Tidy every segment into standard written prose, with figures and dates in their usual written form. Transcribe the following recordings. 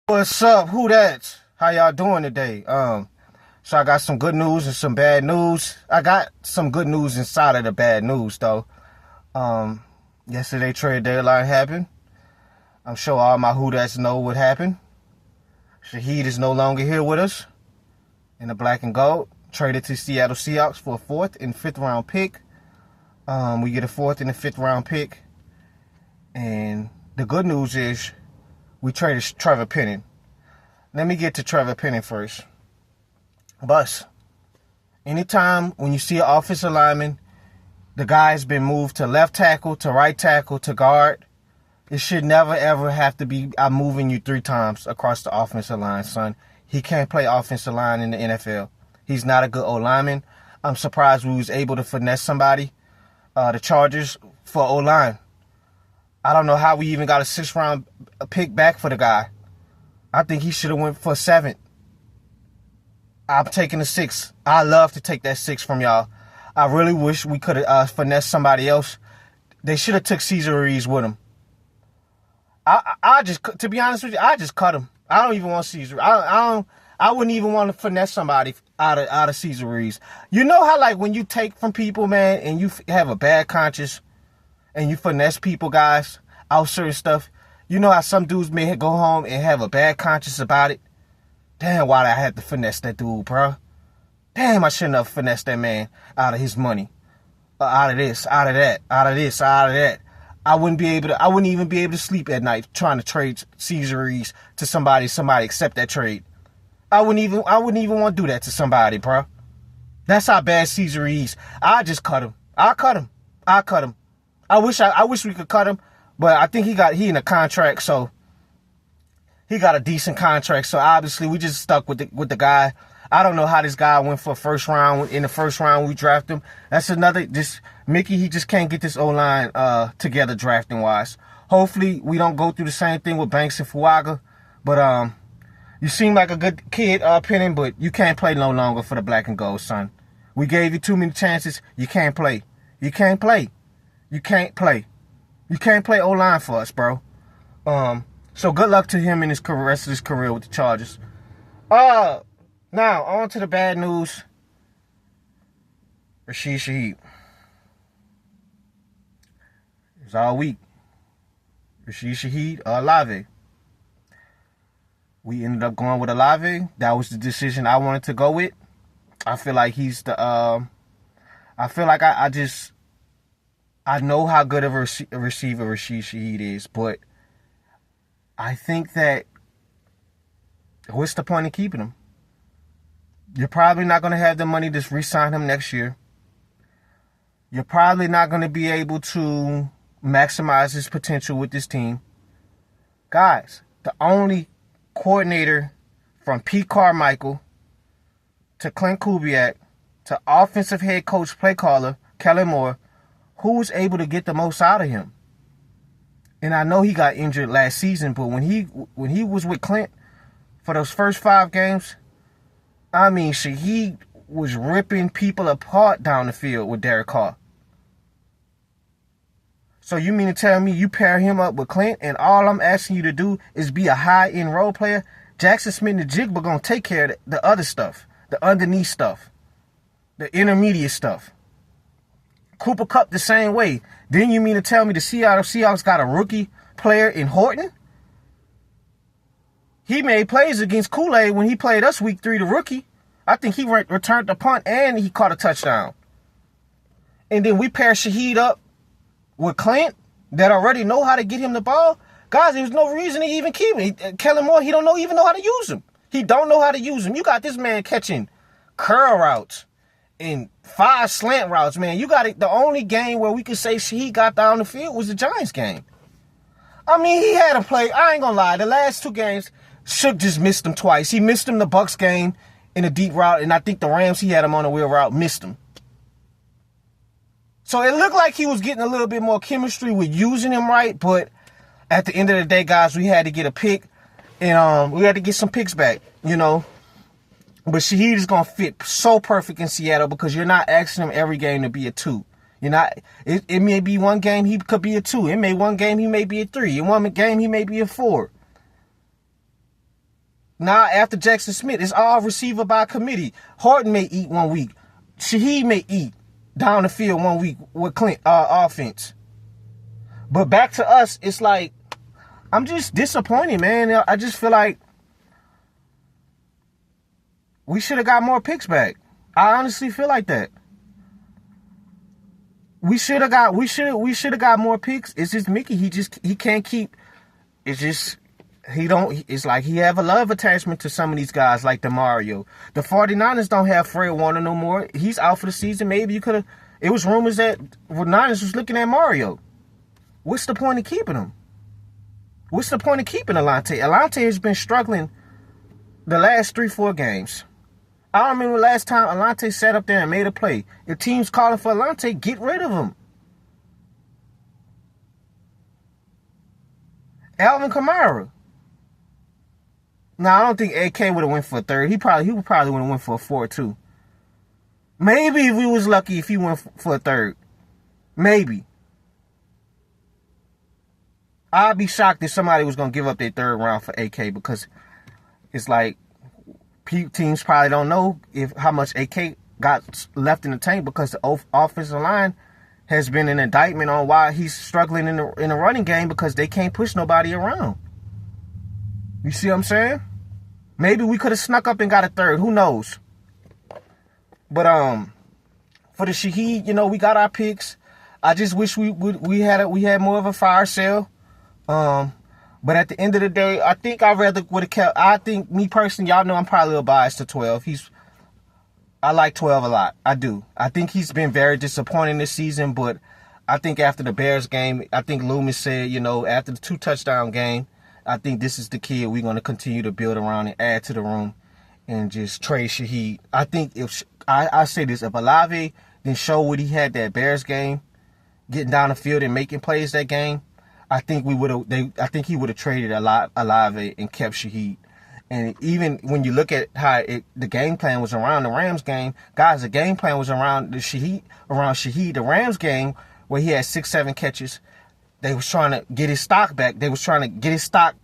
What's up? Who that? How y'all doing today? So I got some good news and some bad news. I got some good news inside of the bad news though. Yesterday trade deadline happened. I'm sure all my who that's know what happened. Shaheed is no longer here with us. In the black and gold, traded to Seattle Seahawks for a 4th and 5th round pick. We get a 4th and a 5th round pick. And the good news is we traded Trevor Penning. Let me get to Trevor Penning first. Bus. Anytime when you see an offensive lineman, the guy's been moved to left tackle, to right tackle, to guard. It should never, ever have to be, I'm moving you 3 times across the offensive line, son. He can't play offensive line in the NFL. He's not a good O-lineman. I'm surprised we was able to finesse somebody, the Chargers, for O-line. I don't know how we even got a 6th round pick back for the guy. I think he should have went for 7th. I'm taking the 6th. I love to take that 6 from y'all. I really wish we could have finessed somebody else. They should have took Cesar Ruiz with him. I just, to be honest with you, I just cut him. I don't even want Cesar. I wouldn't even want to finesse somebody out of Cesar Ruiz. You know how, like, when you take from people, man, and you have a bad conscience and you finesse people, guys, out certain stuff. You know how some dudes may go home and have a bad conscience about it? Damn, why did I have to finesse that dude, bro? Damn, I shouldn't have finessed that man out of his money. Out of this, out of that, out of this, out of that. I wouldn't even be able to sleep at night trying to trade Cesar Ruiz to somebody accept that trade. I wouldn't even want to do that to somebody, bro. That's how bad Cesar Ruiz. I just cut him. I cut him. I wish we could cut him, but I think he in a contract, so he got a decent contract. So obviously we just stuck with the guy. I don't know how this guy went for 1st round. In the 1st round we draft him. That's another Mickey, he just can't get this O-line together drafting wise. Hopefully we don't go through the same thing with Banks and Fuaga. But you seem like a good kid, Penning, but you can't play no longer for the black and gold, son. We gave you too many chances. You can't play. You can't play. You can't play. You can't play O-line for us, bro. So good luck to him in his rest of his career with the Chargers. Now on to the bad news. Rasheed Shaheed. It was all week. Rasheed Shaheed, Olave. We ended up going with Olave. That was the decision I wanted to go with. I feel like he's the. I feel like I know how good of a receiver Rasheed Shaheed is, but I think that what's the point of keeping him? You're probably not going to have the money to re-sign him next year. You're probably not going to be able to maximize his potential with this team. Guys, the only coordinator from Pete Carmichael to Clint Kubiak to offensive head coach play caller Kellen Moore, who was able to get the most out of him. And I know he got injured last season, but when he was with Clint for those first 5 games, I mean, Shaheed was ripping people apart down the field with Derek Carr. So you mean to tell me you pair him up with Clint and all I'm asking you to do is be a high-end role player? Jackson Smith and Jigba going to take care of the other stuff, the underneath stuff, the intermediate stuff. Cooper Kupp the same way. Then you mean to tell me the Seattle Seahawks got a rookie player in Horton? He made plays against Kool-Aid when he played us week 3, the rookie. I think he returned the punt and he caught a touchdown. And then we pair Shaheed up with Clint that already know how to get him the ball. Guys, there's no reason to even keep him. Kellen Moore, he don't even know how to use him. He don't know how to use him. You got this man catching curl routes and 5 slant routes, man. You got it. The only game where we could say Shaheed got down the field was the Giants game. I mean, he had a play. I ain't gonna lie. The last 2 games, Shook just missed him twice. He missed him the Bucks game in a deep route, and I think the Rams, he had him on a wheel route, missed him. So it looked like he was getting a little bit more chemistry with using him right, but at the end of the day, guys, we had to get a pick, and we had to get some picks back, you know. But Shaheed is going to fit so perfect in Seattle because you're not asking him every game to be a 2. You're not. It may be one game he could be a 2. It may one game he may be a 3. In one game he may be a 4. Now, after Jackson Smith, it's all receiver by committee. Horton may eat 1 week. Shaheed may eat down the field 1 week with Clint offense. But back to us, it's like, I'm just disappointed, man. I just feel like we should have got more picks back. I honestly feel like that. We should have got more picks. It's just Mickey. He can't keep. It's like he have a love attachment to some of these guys like DeMario. The 49ers don't have Fred Warner no more. He's out for the season. Maybe you could have. It was rumors that the Niners was looking at Mario. What's the point of keeping him? What's the point of keeping Alante? Alante has been struggling the last 3-4 games. I don't remember the last time Alante sat up there and made a play. If team's calling for Alante, get rid of him. Alvin Kamara. Now, I don't think AK would have went for a third. He probably would have went for a 4 too. Maybe if we was lucky if he went for a third. Maybe. I'd be shocked if somebody was going to give up their third round for AK, because it's like teams probably don't know how much AK got left in the tank, because the offensive line has been an indictment on why he's struggling in the running game, because they can't push nobody around. You see what I'm saying? Maybe we could have snuck up and got a third. Who knows? But for the Shaheed, we got our picks. I just wish we had more of a fire sale. But at the end of the day, I think I rather would have kept. I think, me personally, y'all know I'm probably a little biased to 12. I like 12 a lot. I do. I think he's been very disappointing this season, but I think after the Bears game, I think Loomis said, after the 2 touchdown game, I think this is the kid we're going to continue to build around and add to the room and just trade Shaheed. I think I say this, if Olave didn't show what he had that Bears game, getting down the field and making plays that game, I think he would have traded Olave and kept Shaheed. And even when you look at how the game plan was around the Rams game, guys, the game plan was around Shaheed. The Rams game, where he had 6-7 catches, they was trying to get his stock back. They was trying to get his stock.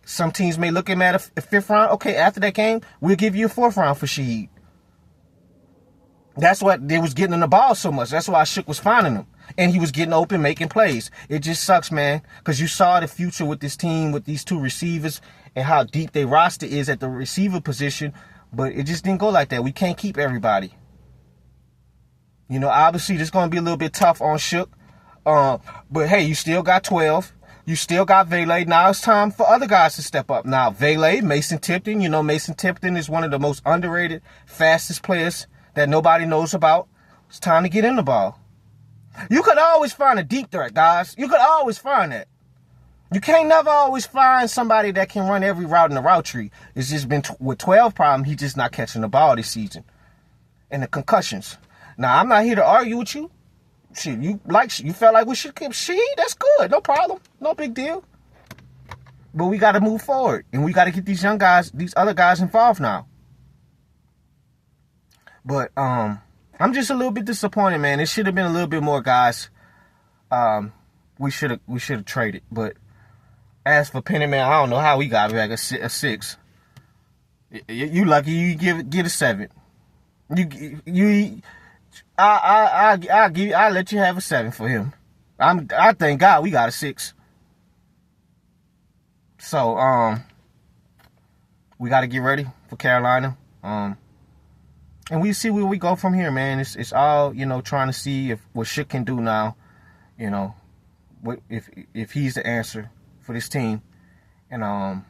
Some teams may look at him at a 5th round. Okay, after that game, we'll give you a 4th round for Shaheed. That's what they was getting in the ball so much. That's why Shook was finding him. And he was getting open, making plays. It just sucks, man, because you saw the future with this team, with these 2 receivers, and how deep their roster is at the receiver position. But it just didn't go like that. We can't keep everybody. Obviously, this is going to be a little bit tough on Shook. But, hey, you still got 12. You still got Valet. Now it's time for other guys to step up. Now, Valet, Mason Tipton. Mason Tipton is one of the most underrated, fastest players that nobody knows about. It's time to get in the ball. You could always find a deep threat, guys. You could always find that. You can't never always find somebody that can run every route in the route tree. It's just been with 12 problem, he's just not catching the ball this season. And the concussions. Now, I'm not here to argue with you. Shit, you felt like we should keep Shaheed? That's good. No problem. No big deal. But we got to move forward. And we got to get these young guys, these other guys involved now. But I'm just a little bit disappointed, man. It should have been a little bit more guys. We should have traded. But as for Penny, man, I don't know how we got back a 6. You lucky you get a 7. I'll let you have a 7 for him. I thank God we got a 6. So we got to get ready for Carolina. And we see where we go from here, man. It's all, trying to see what Shook can do now. If he's the answer for this team. And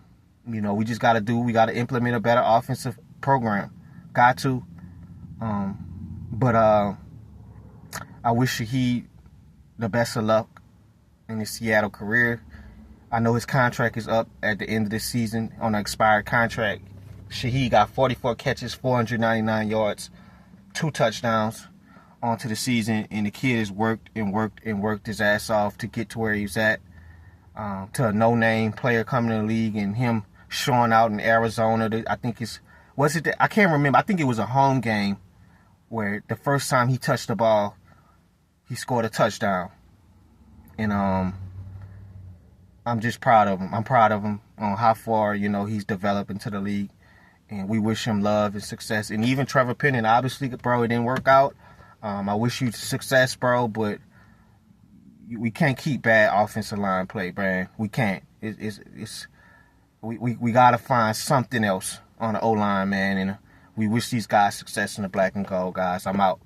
we just got to implement a better offensive program. Got to. But I wish Shaheed the best of luck in his Seattle career. I know his contract is up at the end of this season on an expired contract. Shaheed got 44 catches, 499 yards, 2 touchdowns onto the season, and the kid has worked and worked and worked his ass off to get to where he's at. To a no-name player coming in the league, and him showing out in Arizona. I think I can't remember. I think it was a home game where the first time he touched the ball, he scored a touchdown. And I'm just proud of him. I'm proud of him on how far, he's developed into the league. And we wish him love and success. And even Trevor Penning, obviously, bro, it didn't work out. I wish you success, bro, but we can't keep bad offensive line play, man. We can't. We gotta find something else on the O-line, man. And we wish these guys success in the black and gold, guys. I'm out.